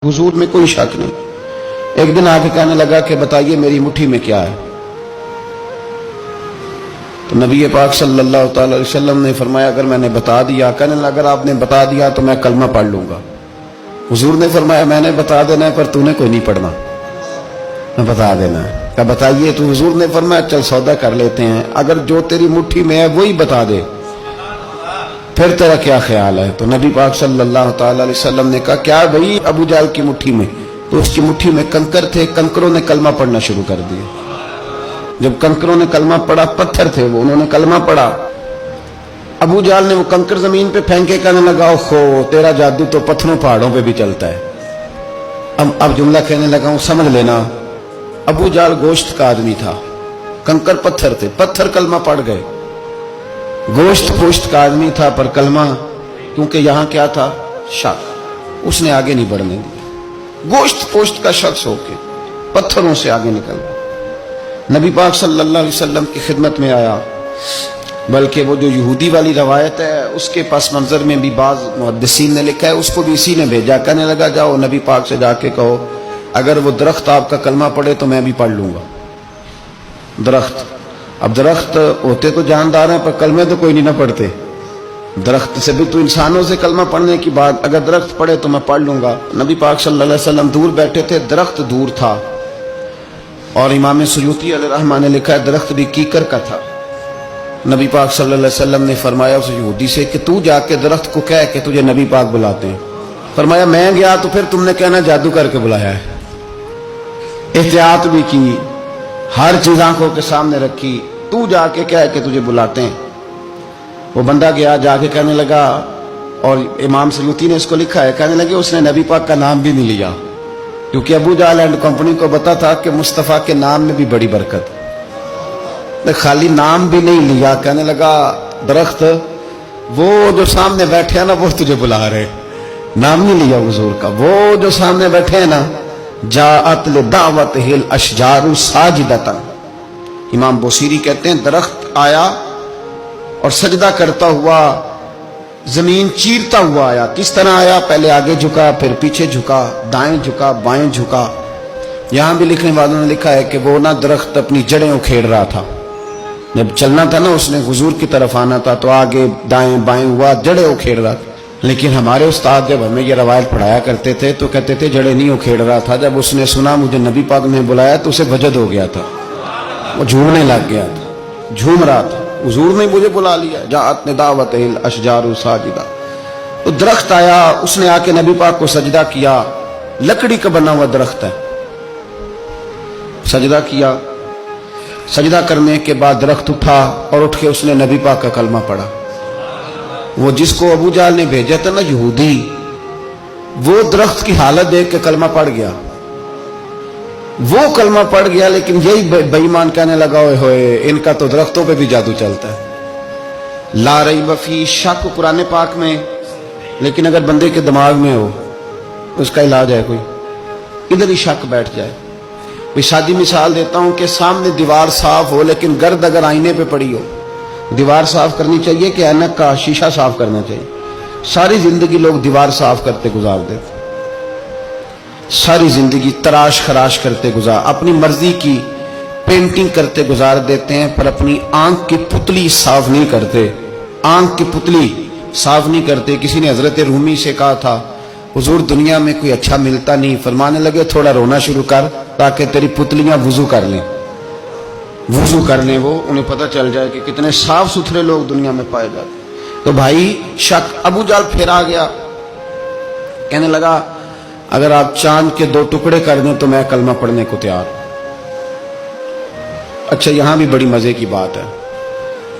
हुजूर में कोई शक नहीं। एक दिन आके कहने लगा कि बताइए मेरी मुट्ठी में क्या है। तो नबी पाक सल्लल्लाहु अलैहि वसल्लम ने फरमाया अगर मैंने बता दिया, कहने लगा अगर आपने बता दिया तो मैं कलमा पढ़ लूंगा। हुजूर ने फरमाया मैंने बता देना है पर तूने कोई नहीं पढ़ना, मैं बता देना है। कहा बताइए। तो हुजूर ने फरमाया चल सौदा कर लेते हैं, अगर जो तेरी मुट्ठी में है वही बता दे फिर तेरा क्या ख्याल है। तो नबी पाक सल्लल्लाहु अलैहि वसल्लम ने कहा क्या भाई अबू जहल की मुट्ठी में? तो उसकी मुट्ठी में कंकर थे, कंकरों ने कलमा पढ़ना शुरू कर दिया। जब कंकरों ने कलमा पढ़ा, पत्थर थे वो, उन्होंने कलमा पढ़ा। अबू जहल ने वो कंकर जमीन पे फेंके, कहने लगा ओहो तेरा जादू तो पत्थरों पहाड़ों पे भी चलता है। अब जुमला कहने लगा हूं समझ लेना। अबू जहल गोश्त का आदमी था, कंकर पत्थर थे, पत्थर कलमा पढ़ गए। गोश्त पोश्त का आदमी था पर कलमा, क्योंकि यहां क्या था शक, उसने आगे नहीं बढ़ने दिया। गोश्त पोश्त का शख्स होके पत्थरों से आगे निकल गया। नबी पाक सल्लल्लाहु अलैहि वसल्लम की खिदमत में आया। बल्कि वो जो यहूदी वाली रवायत है उसके पस मंजर में भी बाज मुहद्दिसीन ने लिखा है, उसको भी इसी ने भेजा। कहने लगा जाओ नबी पाक से जाके कहो अगर वो दरख्त आपका कलमा पढ़े तो मैं भी पढ़ लूंगा। दरख्त, अब दरख्त होते तो जानदार हैं पर कलमे तो कोई नहीं ना पढ़ते। दरख्त से भी तो इंसानों से कलमा पढ़ने की बात, अगर दरख्त पढ़े तो मैं पढ़ लूंगा। नबी पाक सल्लल्लाहु अलैहि वसल्लम दूर बैठे थे, दरख्त दूर था। और इमाम सुयूती अलैहिर्रहमा ने लिखा है दरख्त भी कीकर का था। नबी पाक सल्लल्लाहु अलैहि वसल्लम ने फरमाया उस यहूदी से कि तू जाके दरख्त को कह के तुझे नबी पाक बुलाते हैं। फरमाया मैं गया तो फिर तुमने कहना जादू करके बुलाया है। एहतियात भी की, हर चीज आंखों के सामने रखी, तू जाके कह के तुझे बुलाते हैं। वो बंदा गया, जाके कहने लगा, और इमाम सयूती ने इसको लिखा है, कहने लगे उसने नबी पाक का नाम भी नहीं लिया, क्योंकि अबू जहल एंड कंपनी को पता था कि मुस्तफा के नाम में भी बड़ी बरकत। खाली नाम भी नहीं लिया, कहने लगा दरख्त वो जो सामने बैठे हैं ना वो तुझे बुला रहे, नाम नहीं लिया हुजूर का। वो जो सामने बैठे हैं ना, जाअत लिदावत हिल अशजारु साजिदतन। इमाम बोसीरी कहते हैं दरख्त आया और सजदा करता हुआ, जमीन चीरता हुआ आया। किस तरह आया? पहले आगे झुका, फिर पीछे झुका, दाएं झुका, बाएं झुका। यहां भी लिखने वालों ने लिखा है कि वो ना दरख्त अपनी जड़ें उखेड़ रहा था। जब चलना था ना उसने हुजूर की तरफ आना था तो आगे दाएं बाएं हुआ, जड़ें उखेड़ रहा था। लेकिन हमारे उस्ताद जब हमें ये रवायत पढ़ाया करते थे तो कहते थे जड़ें नहीं उखेड़ रहा था। जब उसने सुना मुझे नबी पाक ने बुलाया तो उसे वजद हो गया था, वो झूमने लग गया था, झूम रहा था। हुजूर ने मुझे बुला लिया, जाअत निदावत हिल अशजारु साजिदा। तो दरख्त आया, उसने आके नबी पाक को सजदा किया। लकड़ी का बना हुआ दरख्त है, सजदा किया। सजदा करने के बाद दरख्त उठा और उठ के उसने नबी पाक का कलमा पढ़ा। वो जिसको अबू जहल ने भेजा था ना यहूदी, वो दरख्त की हालत देख के कलमा पढ़ गया। वो कलमा पढ़ गया, लेकिन यही बेईमान कहने लगा ओए होए इनका तो दरख्तों पे भी जादू चलता है। ला रैब फी, शक कुरान पाक में, लेकिन अगर बंदे के दिमाग में हो उसका इलाज है कोई, इधर ही शक बैठ जाए। कोई सादी मिसाल देता हूं कि सामने दीवार साफ हो लेकिन गर्द अगर आईने पे पड़ी हो, दीवार साफ करनी चाहिए कि ऐनक का शीशा साफ करना चाहिए? सारी जिंदगी लोग दीवार साफ करते गुजार देते, सारी जिंदगी तराश खराश करते गुजार, अपनी मर्जी की पेंटिंग करते गुजार देते हैं, पर अपनी आंख की पुतली साफ नहीं करते। आंख की पुतली साफ नहीं करते। किसी ने हजरत रूमी से कहा था हुजूर दुनिया में कोई अच्छा मिलता नहीं, फरमाने लगे थोड़ा रोना शुरू कर ताकि तेरी पुतलियां वुजू कर लें, वुजू कर लें। वो उन्हें पता चल जाए कि कितने साफ सुथरे लोग दुनिया में पाए जाते। तो भाई शक, अबू जहल फिर आ गया, कहने लगा अगर आप चांद के 2 टुकड़े कर दें तो मैं कलमा पढ़ने को तैयार। अच्छा यहां भी बड़ी मजे की बात है,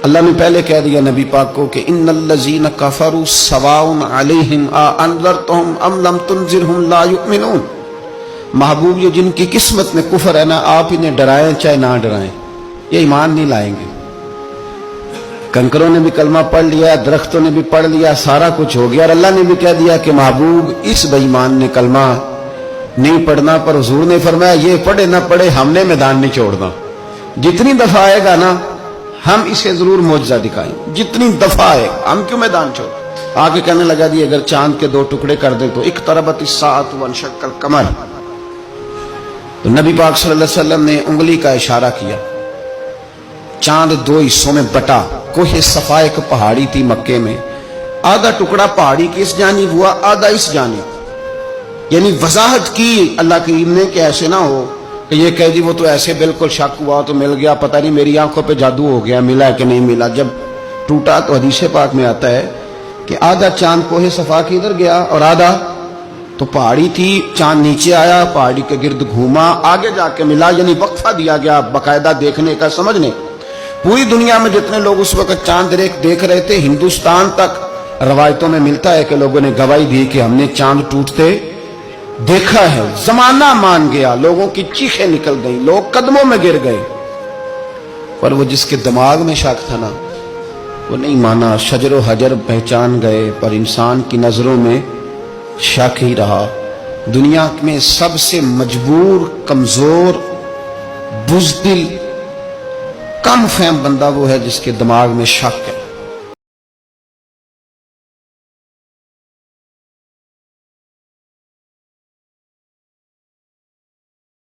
अल्लाह ने पहले कह दिया नबी पाक को कि इन्नल्लज़ीना कफरू सवाउन अलैहिम आ अनज़रतहुम अम लम तुनज़िरहुम ला युमिनून। महबूब ये जिनकी किस्मत में कुफर है ना, आप इन्हें डराएं चाहे ना डराएं, ये ईमान नहीं लाएंगे। कंकरों ने भी कलमा पढ़ लिया, दरख्तों ने भी पढ़ लिया, सारा कुछ हो गया, और अल्लाह ने भी कह दिया कि महबूब इस बेईमान ने कलमा नहीं पढ़ना। पर हुजूर ने फरमाया ये पढ़े ना पढ़े हमने मैदान नहीं छोड़ना। जितनी दफा आएगा ना हम इसे जरूर मौजज़ा दिखाएं, जितनी दफा आए, हम क्यों मैदान छोड़। آگے کہنے لگا جی اگر چاند کے 2 ٹکڑے کر دے تو اقتربت الساعۃ وانشق القمر. تو نبی پاک صلی اللہ علیہ وسلم نے انگلی کا اشارہ کیا. چاند 2 حصوں میں بٹا. کوہ صفا ایک پہاڑی تھی مکے میں، آدھا ٹکڑا پہاڑی کی اس جانب ہوا، آدھا اس جانب. یعنی وضاحت کی اللہ کریم نے کہ ایسے نہ ہو کہ یہ کہہ دی وہ تو ایسے بالکل شک ہوا تو مل گیا، پتہ نہیں میری آنکھوں پہ جادو ہو گیا، ملا ہے کہ نہیں ملا. جب ٹوٹا تو حدیث پاک میں آتا ہے کہ آدھا چاند کوہ صفا کے ادھر گیا اور آدھا تو پہاڑی تھی، چاند نیچے آیا، پہاڑی کے گرد گھوما، آگے جا کے ملا. یعنی وقفہ دیا گیا باقاعدہ دیکھنے کا، سمجھنے. پوری دنیا میں جتنے لوگ اس وقت چاند دیکھ رہے تھے، ہندوستان تک روایتوں میں ملتا ہے کہ لوگوں نے گواہی دی کہ ہم نے چاند ٹوٹتے دیکھا ہے. زمانہ مان گیا، لوگوں کی چیخیں نکل گئیں، لوگ قدموں میں گر گئے. پر وہ جس کے دماغ میں شک تھا نا وہ نہیں مانا. شجر و حجر پہچان گئے پر انسان کی نظروں میں شک ہی رہا. دنیا میں سب سے مجبور، کمزور، بزدل، کم فہم بندہ وہ ہے جس کے دماغ میں شک ہے.